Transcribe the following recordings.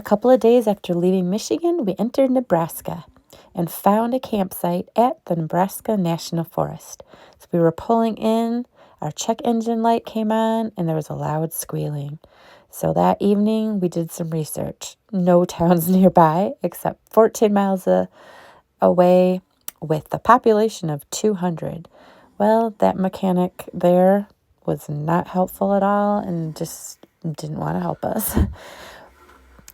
couple of days after leaving Michigan, we entered Nebraska and found a campsite at the Nebraska National Forest. So we were pulling in, our check engine light came on, and there was a loud squealing. So that evening, we did some research. No towns nearby except 14 miles away with a population of 200. Well, that mechanic there was not helpful at all and just didn't want to help us.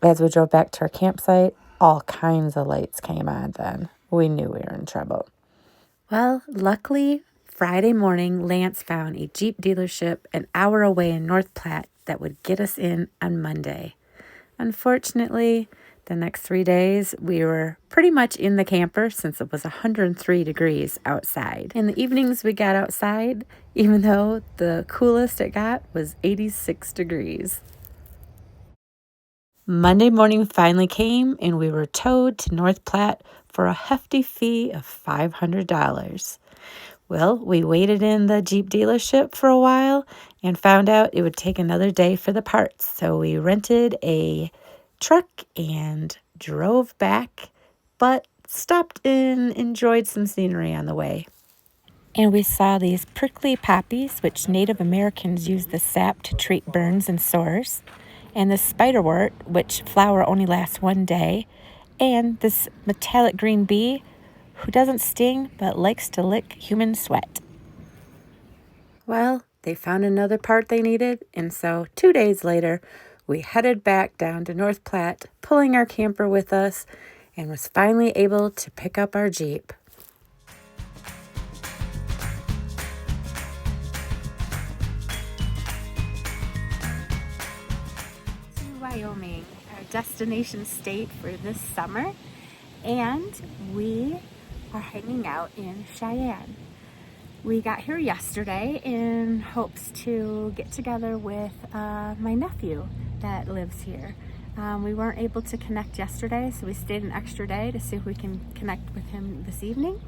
As we drove back to our campsite, all kinds of lights came on then. We knew we were in trouble. Well, luckily, Friday morning, Lance found a Jeep dealership an hour away in North Platte that would get us in on Monday. Unfortunately, the next 3 days, we were pretty much in the camper since it was 103 degrees outside. In the evenings, we got outside, even though the coolest it got was 86 degrees. Monday morning finally came, and we were towed to North Platte for a hefty fee of $500. Well, we waited in the Jeep dealership for a while and found out it would take another day for the parts. So we rented a truck and drove back, but stopped and enjoyed some scenery on the way. And we saw these prickly poppies, which Native Americans use the sap to treat burns and sores, and the spiderwort, which flower only lasts one day, and this metallic green bee who doesn't sting but likes to lick human sweat. Well, they found another part they needed, and so 2 days later, we headed back down to North Platte, pulling our camper with us, and was finally able to pick up our Jeep. Wyoming, our destination state for this summer, and we are hanging out in Cheyenne. We got here yesterday in hopes to get together with my nephew that lives here. We weren't able to connect yesterday, so we stayed an extra day to see if we can connect with him this evening.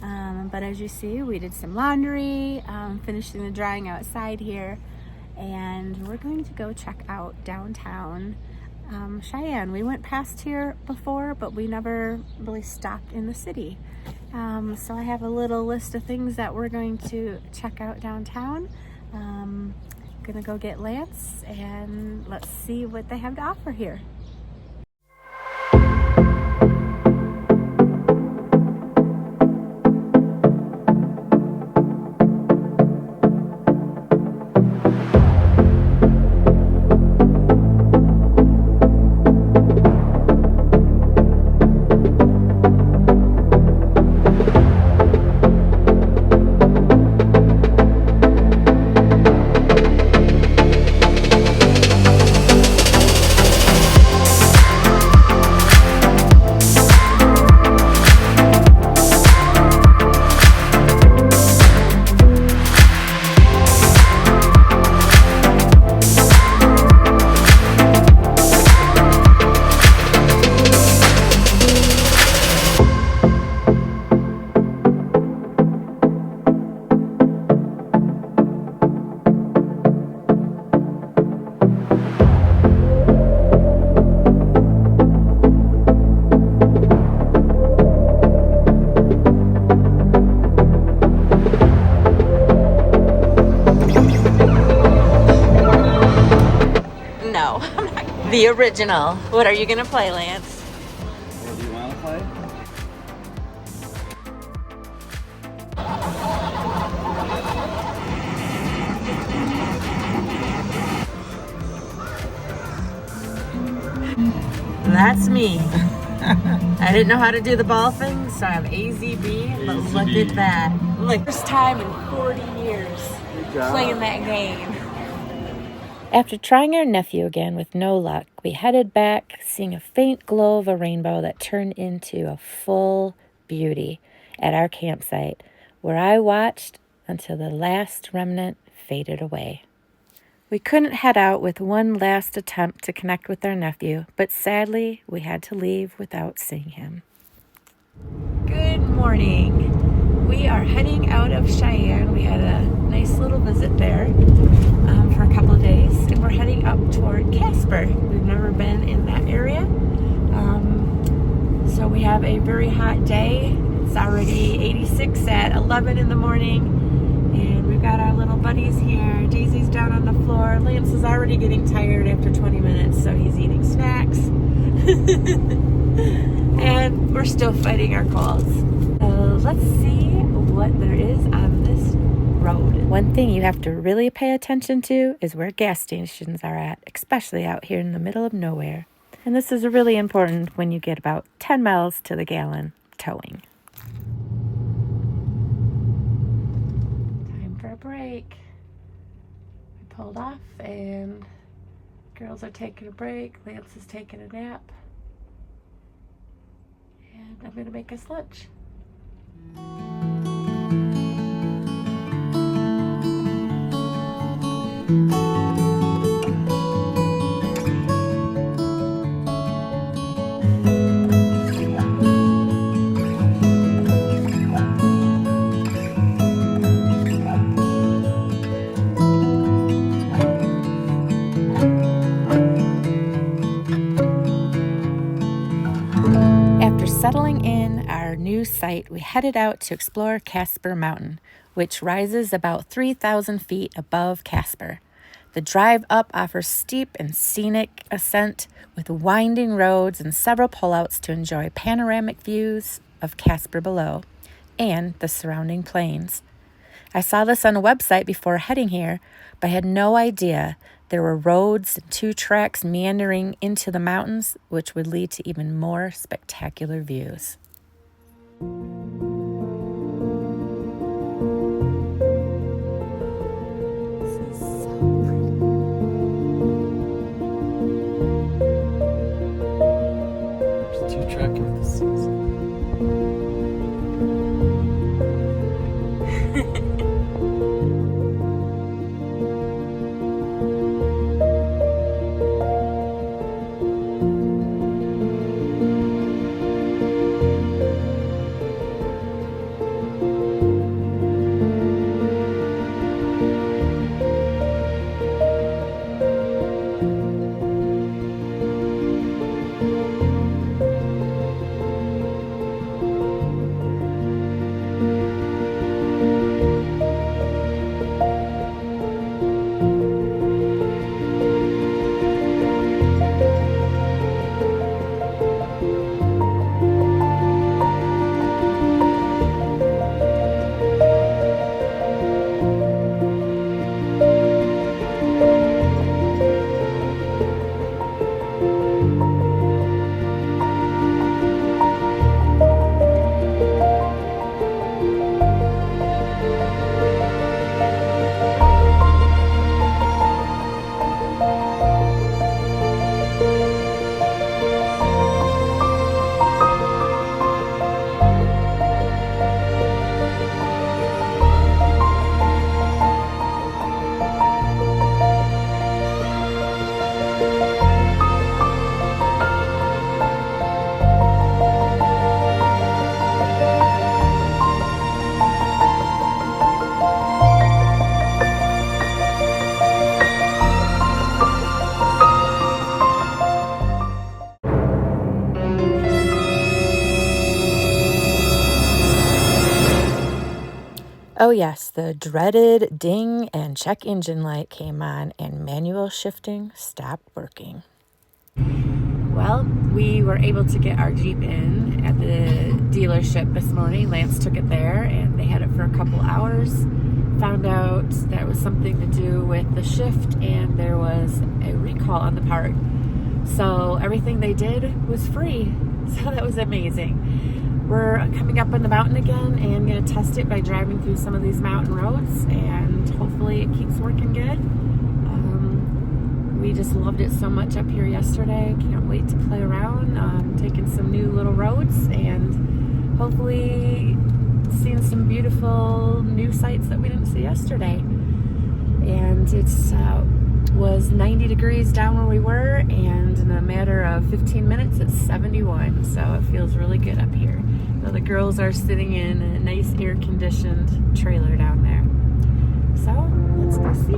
But as you see, we did some laundry, finishing the drying outside here, and we're going to go check out downtown Cheyenne. We went past here before, but we never really stopped in the city. So I have a little list of things that we're going to check out downtown. Gonna go get Lance and let's see what they have to offer here. The original. What are you gonna play, Lance? What do you want to play? That's me. I didn't know how to do the ball thing, so I have AZB, but look at that. Look, first time in 40 years playing that game. After trying our nephew again with no luck, we headed back, seeing a faint glow of a rainbow that turned into a full beauty at our campsite, where I watched until the last remnant faded away. We couldn't head out with one last attempt to connect with our nephew, but sadly, we had to leave without seeing him. Good morning. We are heading out of Cheyenne. We had a nice little visit there for a couple of days, and we're heading up toward Casper. We've never been in that area. So we have a very hot day. It's already 86 at 11 in the morning, and we've got our little buddies here. Daisy's down on the floor. Lance is already getting tired after 20 minutes, so he's eating snacks. And we're still fighting our colds. So let's see what there is on this road. One thing you have to really pay attention to is where gas stations are at, especially out here in the middle of nowhere. And this is really important when you get about 10 miles to the gallon towing. Time for a break. We pulled off and girls are taking a break. Lance is taking a nap. And I'm going to make us lunch. Settling in our new site, we headed out to explore Casper Mountain, which rises about 3,000 feet above Casper. The drive up offers steep and scenic ascent with winding roads and several pullouts to enjoy panoramic views of Casper below and the surrounding plains. I saw this on a website before heading here, but I had no idea there were roads and 2 tracks meandering into the mountains, which would lead to even more spectacular views. This is so pretty. There's 2 tracks of the season. Oh yes, the dreaded ding and check engine light came on and manual shifting stopped working. Well, we were able to get our Jeep in at the dealership this morning. Lance took it there and they had it for a couple hours. Found out that it was something to do with the shift and there was a recall on the part. So everything they did was free. So that was amazing. We're coming up on the mountain again and going to test it by driving through some of these mountain roads, and hopefully it keeps working good. We just loved it so much up here yesterday. Can't wait to play around, taking some new little roads and hopefully seeing some beautiful new sights that we didn't see yesterday. And it's was 90 degrees down where we were, and in a matter of 15 minutes it's 71, so it feels really good up here. The girls are sitting in a nice air-conditioned trailer down there. So let's go see.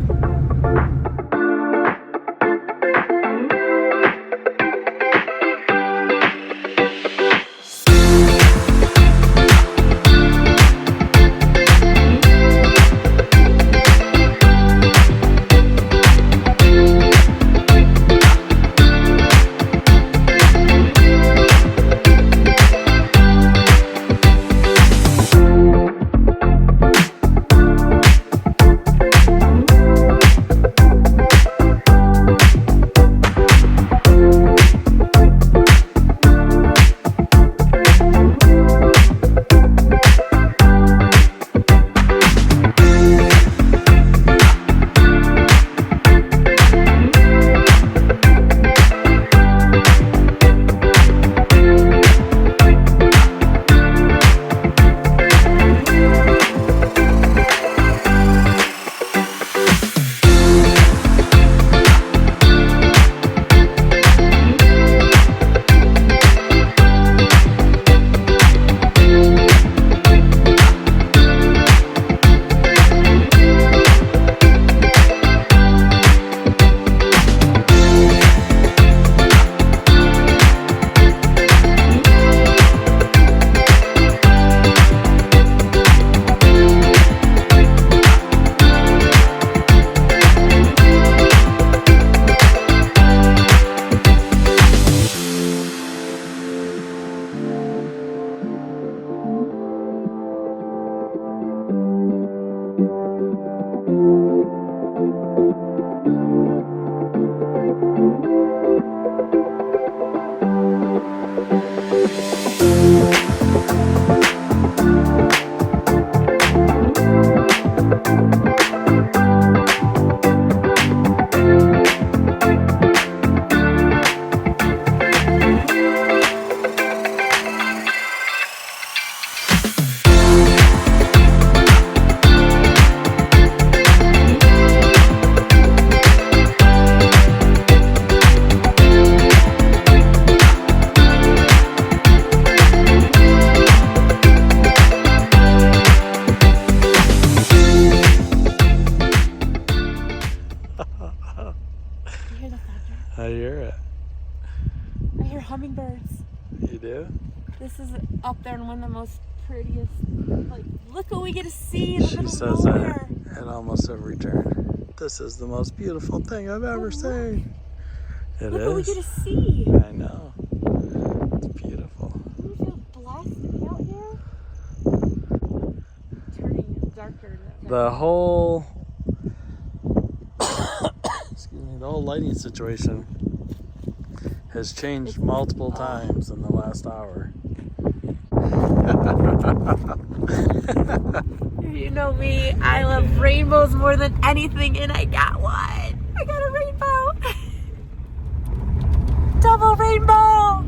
I hear it. I hear hummingbirds. You do? This is up there and one of the most prettiest. Like, look what we get to see in the She middle says of that nowhere. at almost every turn. This is the most beautiful thing I've ever seen. It Look what we get is. to see. I know. It's beautiful. Do you feel blessed to be out here? Turning darker. The whole excuse me, the whole lighting situation has changed multiple times in the last hour. You know me, I love rainbows more than anything, and I got one. I got a rainbow. Double rainbow.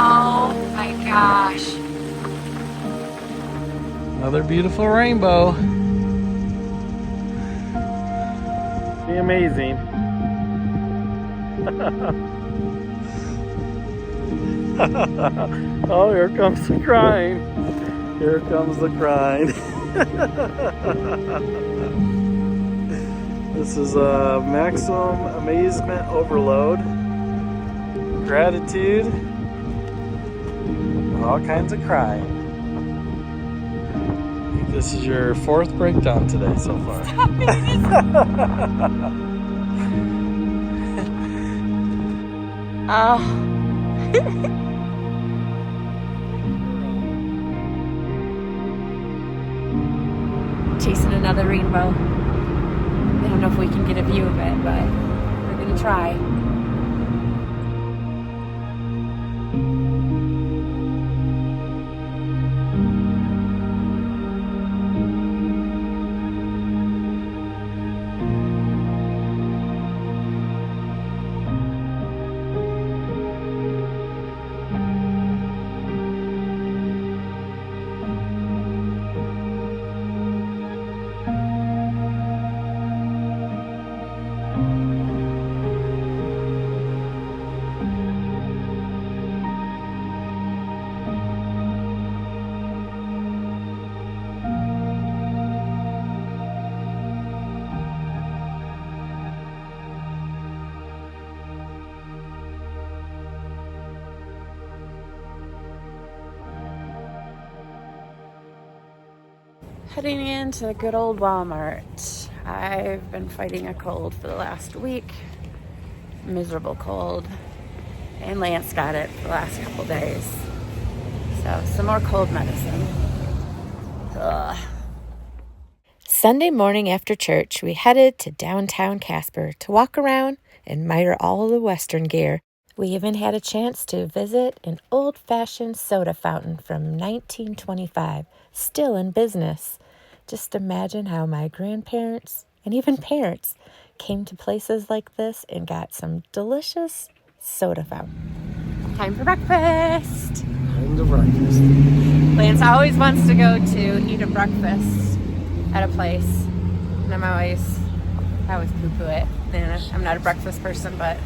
Oh my gosh. Another beautiful rainbow. Be amazing. Oh, here comes the crying. Here comes the crying. This is a maximum amazement overload. Gratitude. All kinds of crying. I think this is your fourth breakdown today so far. Oh. Chasing another rainbow. I don't know if we can get a view of it, but we're gonna try. Heading into the good old Walmart. I've been fighting a cold for the last week. Miserable cold. And Lance got it for the last couple days. So some more cold medicine. Ugh. Sunday morning after church, we headed to downtown Casper to walk around and admire all of the Western gear. We even had a chance to visit an old-fashioned soda fountain from 1925, still in business. Just imagine how my grandparents and even parents came to places like this and got some delicious soda fountain. Time for breakfast. Time to breakfast. Lance always wants to go to eat a breakfast at a place, and I always poo-poo it. And I'm not a breakfast person, but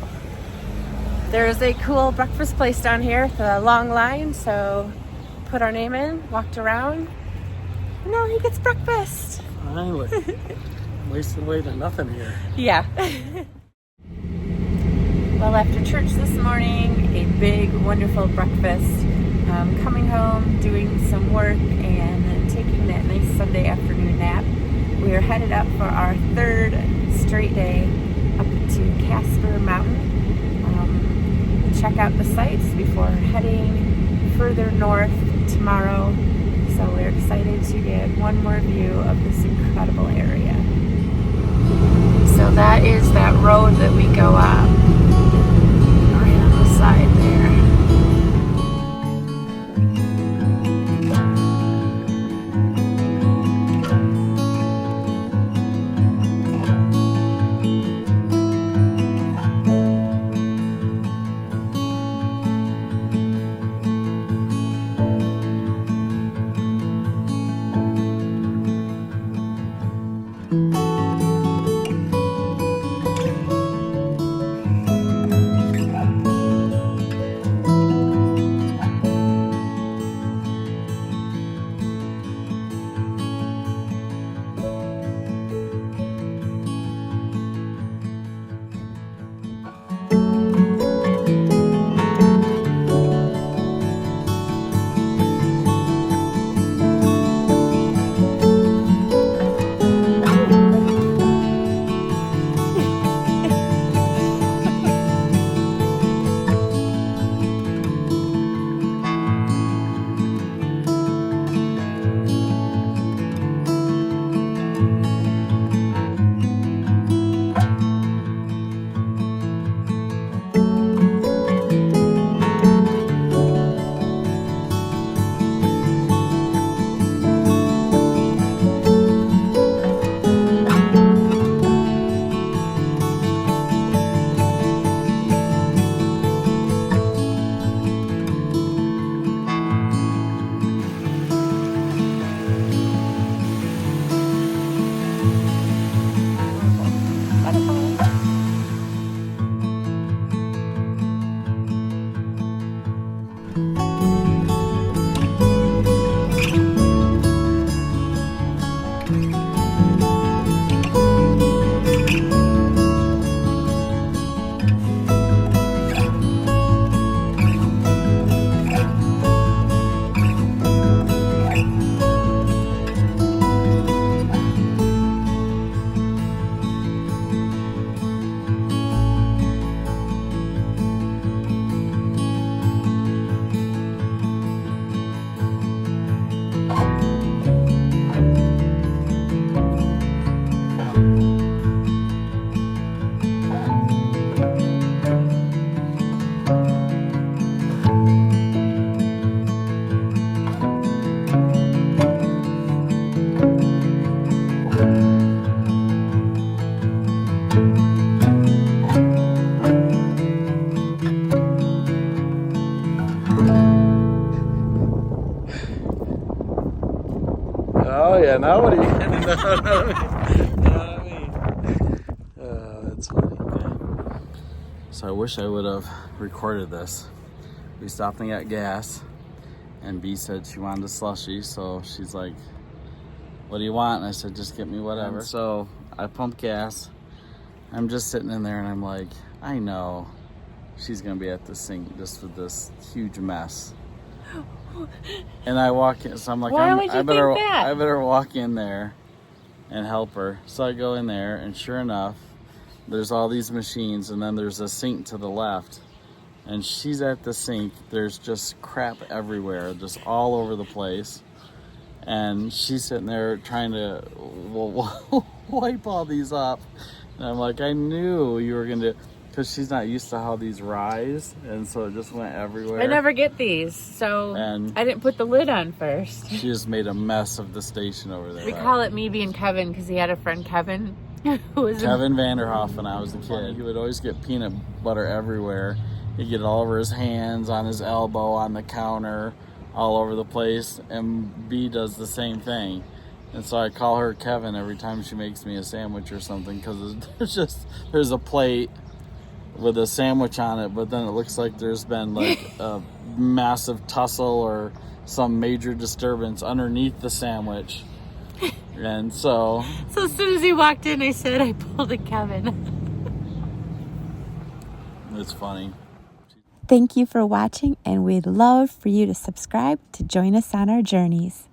there's a cool breakfast place down here with a long line, so put our name in, walked around. No, he gets breakfast. Finally. Wasted away to nothing here. Yeah. Well, after church this morning, a big, wonderful breakfast. Coming home, doing some work, and then taking that nice Sunday afternoon nap. We are headed up for our third straight day up to Casper Mountain. Check out the sights before heading further north tomorrow. So we're excited to get one more view of this incredible area. So that is that road that we go up right on the side there. Oh yeah, now what are you getting? You know what I mean? That's funny. Yeah. So I wish I would have recorded this. We stopped and got gas, and B said she wanted a slushie, so she's like, what do you want? And I said, just get me whatever. And so I pumped gas. I'm just sitting in there and I'm like, I know she's gonna be at the sink just with this huge mess. And I walk in, so I'm like, Why would you I better, think that? I better walk in there and help her. So I go in there, and sure enough, there's all these machines, and then there's a sink to the left. And she's at the sink. There's just crap everywhere, just all over the place. And she's sitting there trying to wipe all these up. And I'm like, I knew you were going to, because she's not used to how these rise. And so it just went everywhere. I never get these, so And I didn't put the lid on first. she just made a mess of the station over there. We call it me being Kevin because he had a friend, Kevin, who was Kevin Vanderhoff, when I was a kid. He would always get peanut butter everywhere. He'd get it all over his hands, on his elbow, on the counter, all over the place. And B does the same thing. And so I call her Kevin every time she makes me a sandwich or something, because there's a plate with a sandwich on it, but then it looks like there's been like a massive tussle or some major disturbance underneath the sandwich. And so as soon as he walked in, I said I pulled a Kevin. it's funny. Thank you for watching, and we'd love for you to subscribe to join us on our journeys.